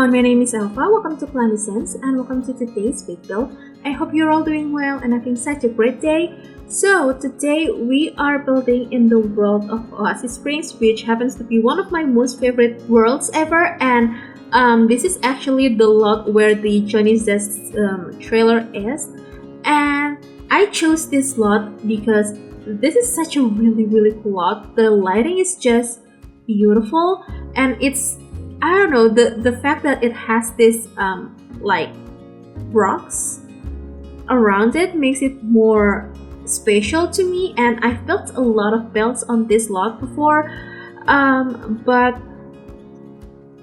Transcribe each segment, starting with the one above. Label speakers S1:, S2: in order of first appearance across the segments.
S1: everyone, my name is Alpha. Welcome to plummysims and welcome to today's big build. I hope you're all doing well and having such a great day. So today we are building in the world of Oasis Springs, which happens to be one of my most favorite worlds ever, and this is actually the lot where the Johnny Zest trailer is. And I chose this lot because this is such a really cool lot. The lighting is just beautiful, and it's, I don't know, the fact that it has this like rocks around it makes it more special to me. And I've built a lot of builds on this lot before, but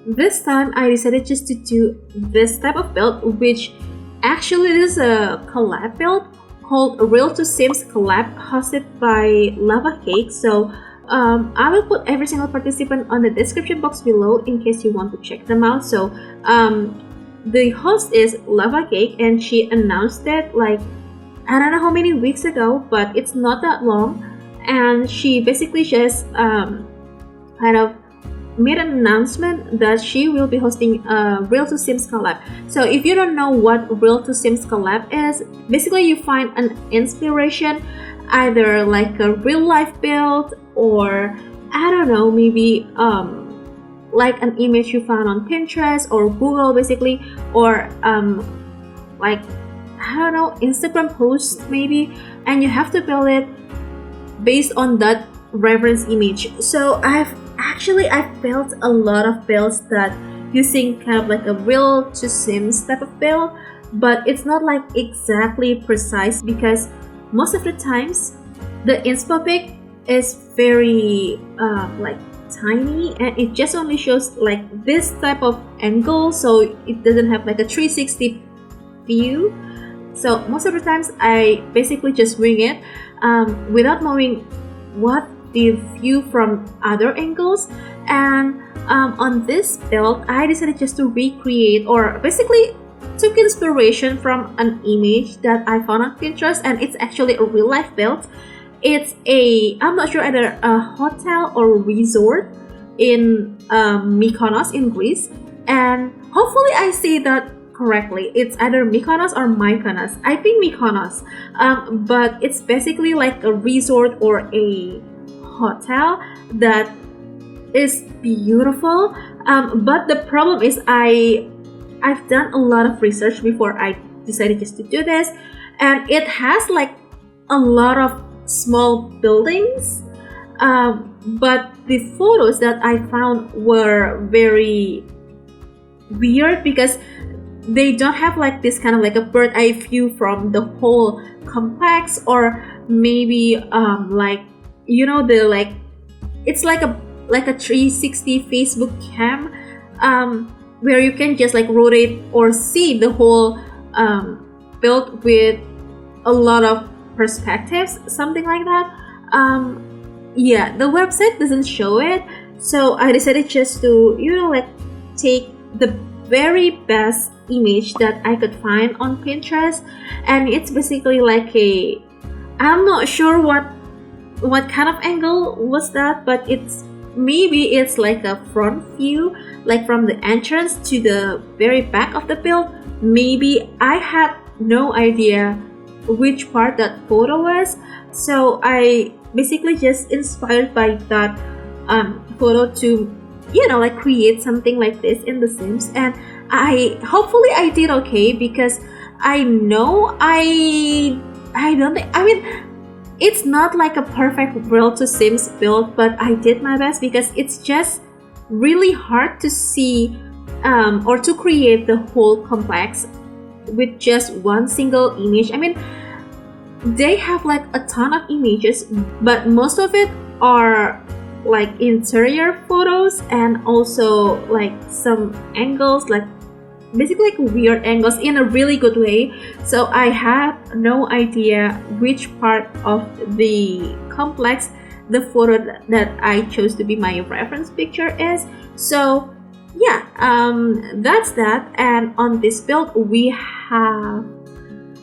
S1: this time I decided just to do this type of build, which actually is a collab build called Real to Sims Collab, hosted by Lava Cake. So I will put every single participant on the description box below in case you want to check them out. So the host is Lava Cake, and she announced it like, I don't know how many weeks ago, but it's not that long. And she basically just kind of made an announcement that she will be hosting a Real to Sims collab. So if you don't know what Real to Sims collab is, basically you find an inspiration, either like a real life build, or I don't know, maybe like an image you found on Pinterest or Google basically, or like, I don't know, Instagram post maybe, and you have to build it based on that reference image. So I've built a lot of builds that using kind of like a Real to Sims type of build, but it's not like exactly precise because most of the times the inspo pic is very like tiny, and it just only shows like this type of angle, so it doesn't have like a 360 view. So most of the times I basically just wing it without knowing what the view from other angles. And on this build I decided just to recreate, or basically took inspiration from an image that I found on Pinterest, and it's actually a real life build. It's a, I'm not sure, either a hotel or resort in Mykonos in Greece, and hopefully I say that correctly. It's either Mykonos or Mykonos. I think Mykonos, but it's basically like a resort or a hotel that is beautiful. But the problem is I've done a lot of research before I decided just to do this, and it has like a lot of small buildings, but the photos that I found were very weird because they don't have like this kind of like a bird eye view from the whole complex, or maybe like, you know, the like, it's like a 360 Facebook cam where you can just like rotate or see the whole build with a lot of perspectives, something like that. Yeah, the website doesn't show it, so I decided just to, you know, like take the very best image that I could find on Pinterest. And it's basically like a, I'm not sure what kind of angle was that, but it's like a front view, like from the entrance to the very back of the build. Maybe I had no idea which part that photo was, so I basically just inspired by that photo to, you know, like create something like this in The Sims. And hopefully I did okay, because I know I don't think, I mean, it's not like a perfect Real to Sims build, but I did my best because it's just really hard to see or to create the whole complex with just one single image. I mean, they have like a ton of images, but most of it are like interior photos, and also like some angles, like basically like weird angles in a really good way. So I had no idea which part of the complex the photo that I chose to be my reference picture is. So yeah, that's that. And on this build we have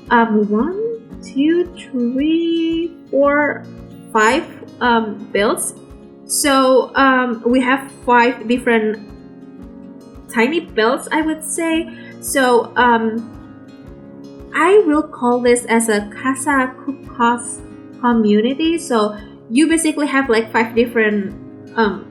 S1: 1, 2, 3, 4, 5 builds. So we have 5 different tiny builds, I would say. So I will call this as a Casa Cook Kos community. So you basically have like 5 different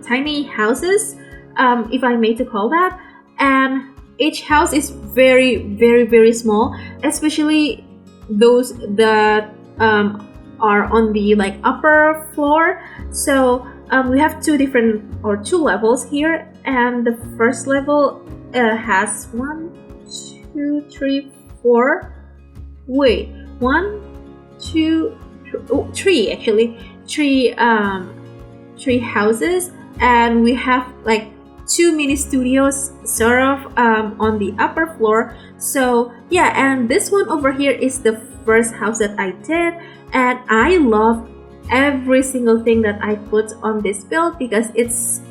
S1: tiny houses, if I may to call that, and each house is very small, especially those that are on the like upper floor. So we have 2 levels here, and the first level has 1, 2, 3, 4. Wait, 1, 2, 3 actually. 3 houses, and we have like 2 mini studios sort of on the upper floor. So yeah, and this one over here is the first house that I did, and I love every single thing that I put on this build because it's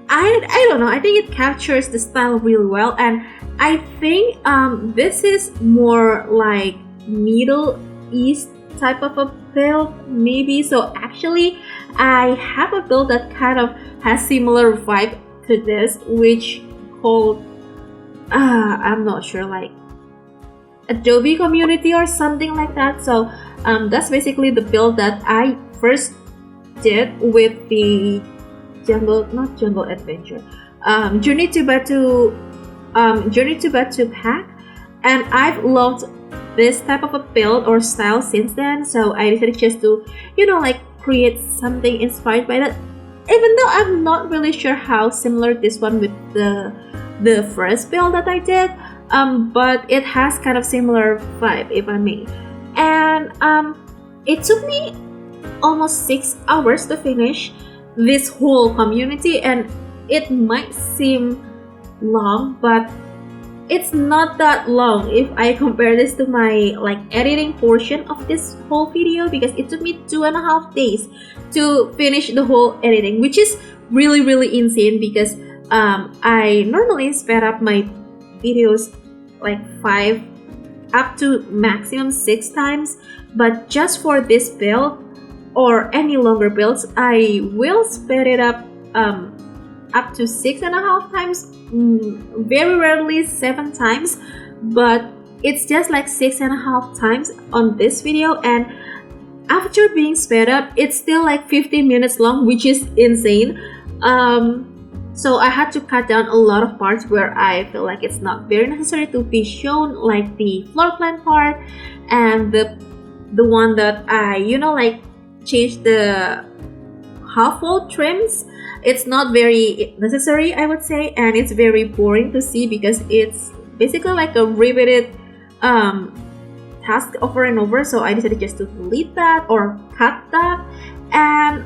S1: I don't know, I think it captures the style really well. And I think this is more like Middle East type of a build maybe. So actually I have a build that kind of has similar vibe to this, which called I'm not sure, like Adobe community or something like that. So that's basically the build that I first did with the jungle adventure journey to Batu pack, and I've loved this type of a build or style since then. So I decided just to, you know, like create something inspired by that, even though I'm not really sure how similar this one with the first build that I did, but it has kind of similar vibe, if I may. And it took me almost 6 hours to finish this whole community, and it might seem long, but it's not that long if I compare this to my like editing portion of this whole video, because it took me 2.5 days to finish the whole editing, which is really insane because I normally sped up my videos like 5 up to maximum 6 times, but just for this build or any longer builds I will speed it up to 6.5 times, very rarely 7 times, but it's just like 6.5 times on this video. And after being sped up, it's still like 50 minutes long, which is insane. So I had to cut down a lot of parts where I feel like it's not very necessary to be shown, like the floor plan part and the one that I, you know, like changed the half wall trims. It's not very necessary, I would say, and it's very boring to see because it's basically like a repeated task over and over. So I decided just to delete that or cut that, and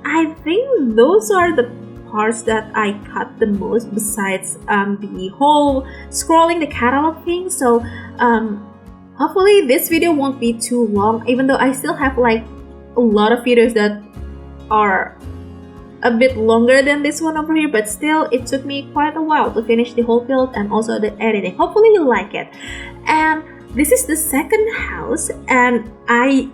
S1: I think those are the parts that I cut the most, besides the whole scrolling the catalog thing. So hopefully this video won't be too long, even though I still have like a lot of videos that are a bit longer than this one over here, but still it took me quite a while to finish the whole build and also the editing. Hopefully you like it. And this is the second house, and I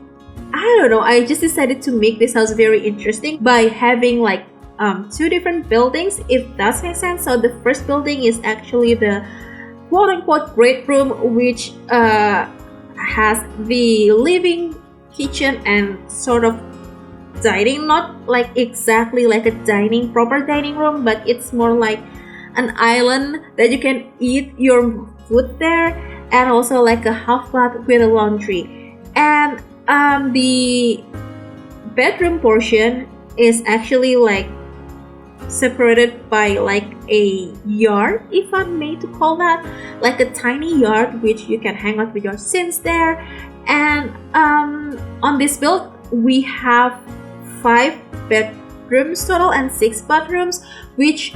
S1: don't know, I just decided to make this house very interesting by having like 2 different buildings, if that makes sense. So the first building is actually the quote-unquote great room, which has the living, kitchen, and sort of dining, not like exactly like a proper dining room, but it's more like an island that you can eat your food there, and also like a half bath with a laundry. And the bedroom portion is actually like separated by like a yard, if I may to call that, like a tiny yard which you can hang out with your sims there. And on this build we have 5 bedrooms total and 6 bathrooms, which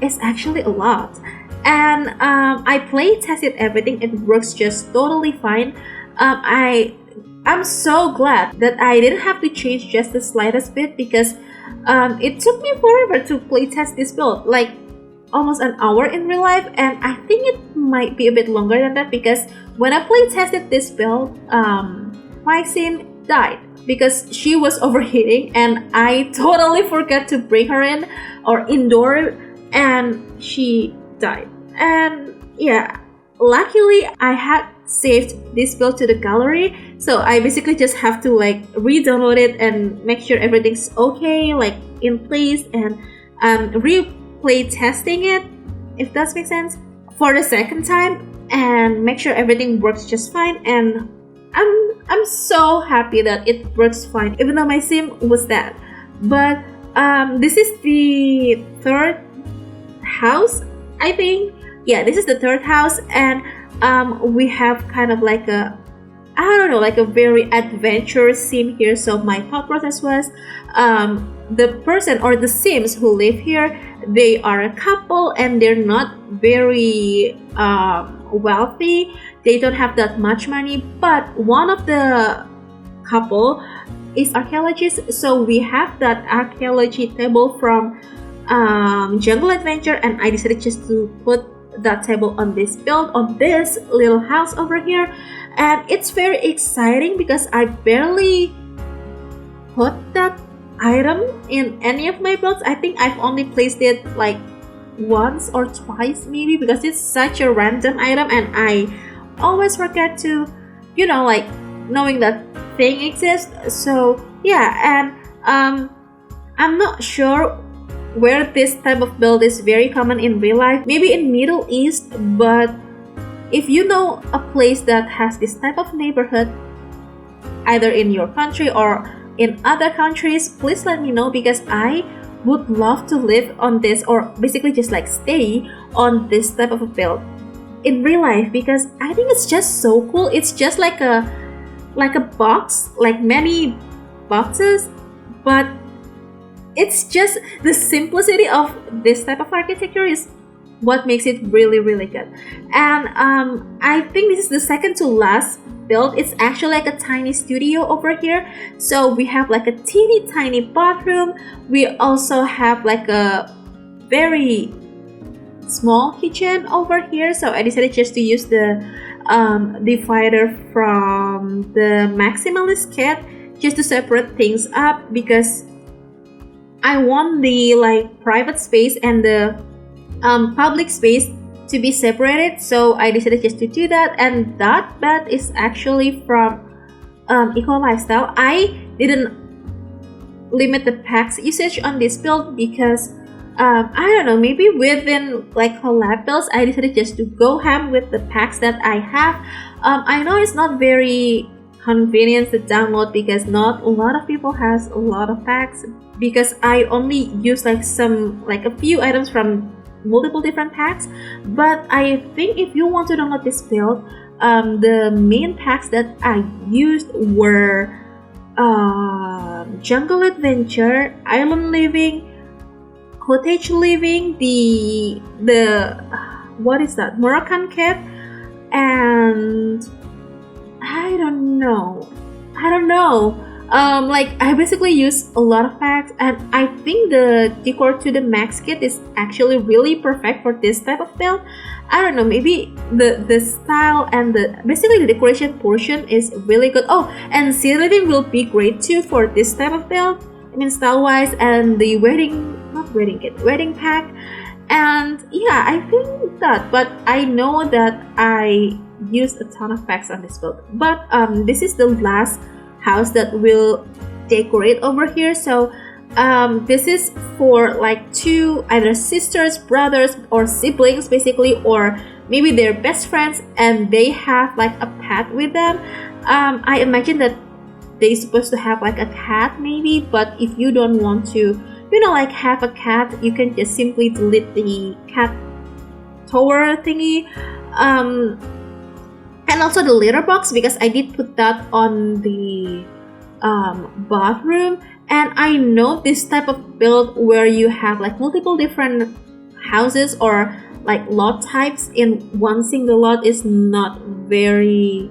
S1: is actually a lot. And I play tested everything, it works just totally fine. I'm so glad that I didn't have to change just the slightest bit, because it took me forever to play test this build, like almost an hour in real life, and I think it might be a bit longer than that, because when I play tested this build, my sim died because she was overheating, and I totally forgot to bring her in or indoor and she died. And yeah, luckily I had saved this build to the gallery, so I basically just have to like re-download it and make sure everything's okay, like in place, and replay testing it, if that makes sense, for the second time, and make sure everything works just fine. And I'm so happy that it works fine, even though my sim was dead. But this is the third house, I think. Yeah, this is the third house, and we have kind of like a, I don't know, like a very adventurous sim here. So my thought process was, the person or the sims who live here, they are a couple and they're not very wealthy. They don't have that much money, but one of the couple is archaeologist, so we have that archaeology table from Jungle Adventure, and I decided just to put that table on this build, on this little house over here. And it's very exciting because I barely put that item in any of my builds. I think I've only placed it like once or twice maybe, because it's such a random item and I always forget to, you know, like knowing that thing exists. So yeah, and I'm not sure where this type of build is very common in real life, maybe in Middle East, but if you know a place that has this type of neighborhood, either in your country or in other countries, please let me know, because I would love to live on this, or basically just like stay on this type of a build in real life, because I think it's just so cool. It's just like a box, like many boxes, but it's just the simplicity of this type of architecture is what makes it really, really good. And I think this is the second to last build. It's actually like a tiny studio over here. So we have like a teeny tiny bathroom. We also have like a very small kitchen over here. So I decided just to use the divider from the maximalist kit just to separate things up, because I want the like private space and the public space to be separated. So I decided just to do that. And that bed is actually from Eco Lifestyle. I didn't limit the packs usage on this build because I don't know, maybe within like collab builds I decided just to go ham with the packs that I have. I know it's not very convenient to download because not a lot of people has a lot of packs, because I only use like a few items from multiple different packs. But I think if you want to download this build, the main packs that I used were Jungle Adventure, Island Living, Cottage Living, the what is that, Moroccan kit, and I don't know. Like I basically use a lot of packs, and I think the decor to the max kit is actually really perfect for this type of build. I don't know, maybe the style and basically the decoration portion is really good. Oh, and sea living will be great too for this type of build. I mean, style wise, and the wedding pack. And yeah, I think that, but I know that I used a ton of packs on this build. But this is the last house that will decorate over here. So this is for like two either sisters, brothers, or siblings basically, or maybe they're best friends and they have like a pet with them. I imagine that they're supposed to have like a cat maybe, but if you don't want to, you know, like have a cat, you can just simply delete the cat tower thingy. And also the litter box, because I did put that on the bathroom. And I know this type of build where you have like multiple different houses or like lot types in one single lot is not very,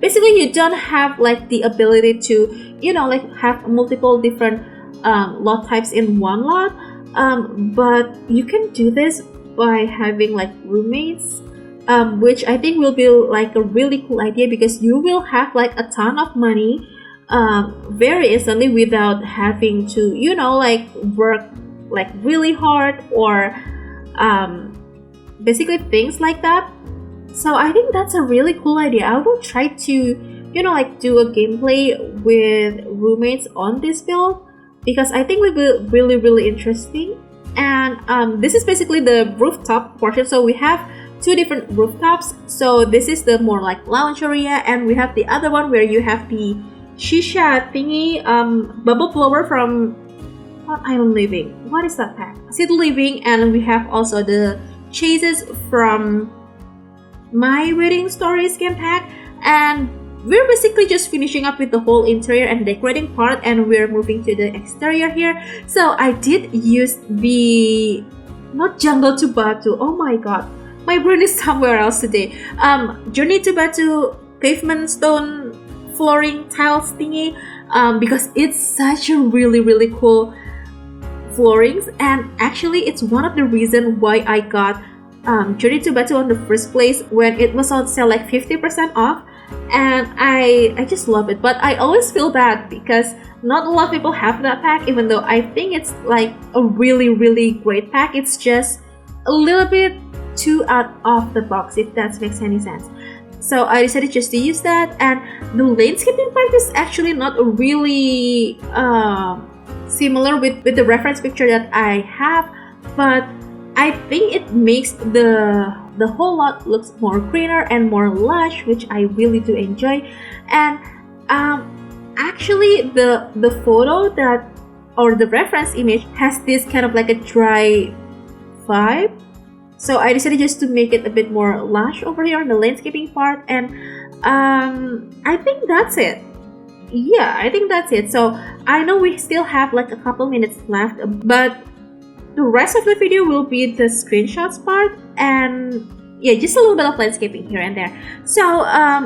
S1: basically you don't have like the ability to, you know, like have multiple different lot types in one lot. But you can do this by having like roommates, which I think will be like a really cool idea, because you will have like a ton of money very instantly without having to, you know, like work like really hard or basically things like that. So I think that's a really cool idea. I will try to, you know, like do a gameplay with roommates on this build, because I think it will be really interesting. And this is basically the rooftop portion. So we have two different rooftops. So this is the more like lounge area, and we have the other one where you have the shisha thingy, bubble blower from Island Living. What is that pack? City Living. And we have also the chases from My Wedding Stories game pack. And we're basically just finishing up with the whole interior and decorating part, and we're moving to the exterior here. So I did use the, not Jungle to Batu, oh my god, my brain is somewhere else today. Journey to Batu pavement stone flooring tiles thingy, because it's such a really cool floorings, and actually it's one of the reasons why I got Journey to Batu on the first place when it was on sale like 50% off. And I just love it. But I always feel bad because not a lot of people have that pack, even though I think it's like a really great pack. It's just a little bit too out of the box, if that makes any sense. So I decided just to use that. And the landscaping part is actually not really similar with the reference picture that I have, but I think it makes the whole lot looks more greener and more lush, which I really do enjoy. And actually the photo that, or the reference image, has this kind of like a dry vibe. So I decided just to make it a bit more lush over here on the landscaping part. And I think that's it. Yeah, I think that's it. So I know we still have like a couple minutes left, but the rest of the video will be the screenshots part, and yeah, just a little bit of landscaping here and there. So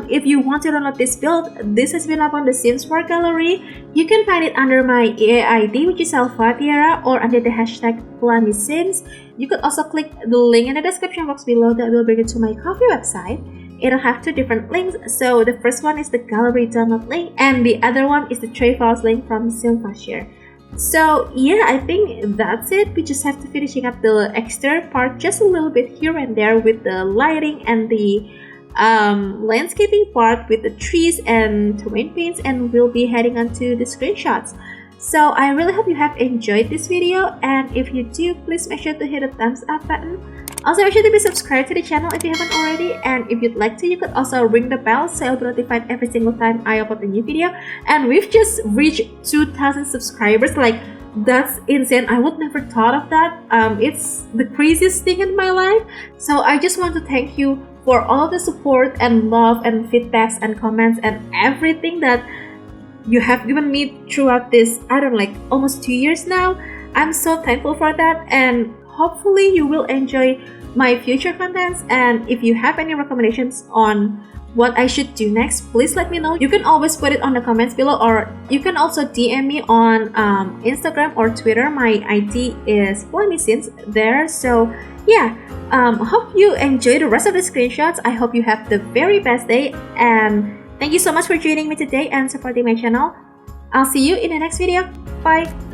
S1: if you want to download this build, this has been up on the Sims 4 gallery. You can find it under my EA ID, which is elfathiera, or under the hashtag plummysims. You could also click the link in the description box below that will bring you to my Ko-fi website. It'll have two different links. So the first one is the gallery download link, and the other one is the trade files link from Simfashare. So yeah, I think that's it. We just have to finishing up the exterior part just a little bit here and there with the lighting and the landscaping part with the trees and terrain paints, and we'll be heading on to the screenshots. So I really hope you have enjoyed this video, and if you do, please make sure to hit the thumbs up button. Also, make sure to be subscribed to the channel if you haven't already, and if you'd like to, you could also ring the bell so you'll be notified every single time I upload a new video. And we've just reached 2,000 subscribers. Like, that's insane. I would never thought of that. It's the craziest thing in my life. So I just want to thank you for all the support and love and feedbacks and comments and everything that you have given me throughout this, I don't know, like almost 2 years now. I'm so thankful for that, and hopefully you will enjoy my future contents. And if you have any recommendations on what I should do next, please let me know. You can always put it on the comments below, or you can also DM me on Instagram or Twitter. My ID is plummysims there. So yeah, hope you enjoy the rest of the screenshots. I hope you have the very best day, and thank you so much for joining me today and supporting my channel. I'll see you in the next video. Bye!